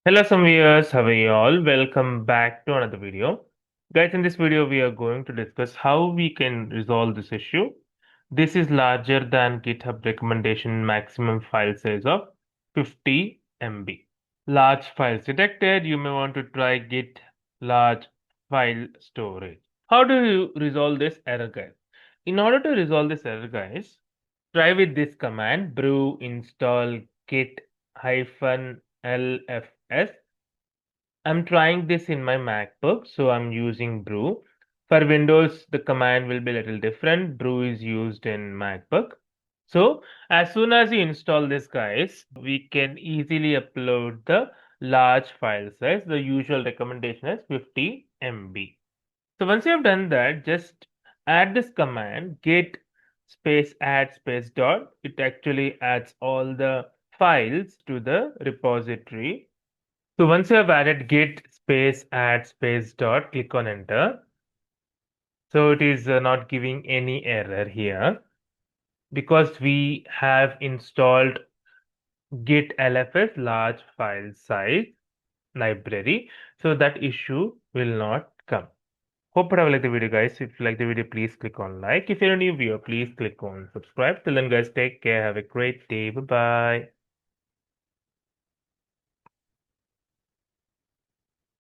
Hello some viewers, how are you all? Welcome back to another video. Guys, in this video we are going to discuss how we can resolve this issue. This is larger than GitHub recommendation maximum file size of 50 MB. Large files detected, you may want to try git large file storage. How do you resolve this error, guys? In order to resolve this error, guys, try with this command brew install git-lfs. I'm trying this in my MacBook, so I'm using brew. For Windows, the command will be a little different. Brew is used in MacBook. So as soon as you install this, guys, we can easily upload the large file size. The usual recommendation is 50 MB. So once you have done that, just add this command git space add space dot. It actually adds all the files to the repository. So once you have added git space add space dot, click on enter. So it is not giving any error here because we have installed git-lfs large file size library. So that issue will not come. Hope you have liked the video, guys. If you like the video, please click on like. If you're a new viewer, please click on subscribe. Till then, guys, take care. Have a great day. Bye bye.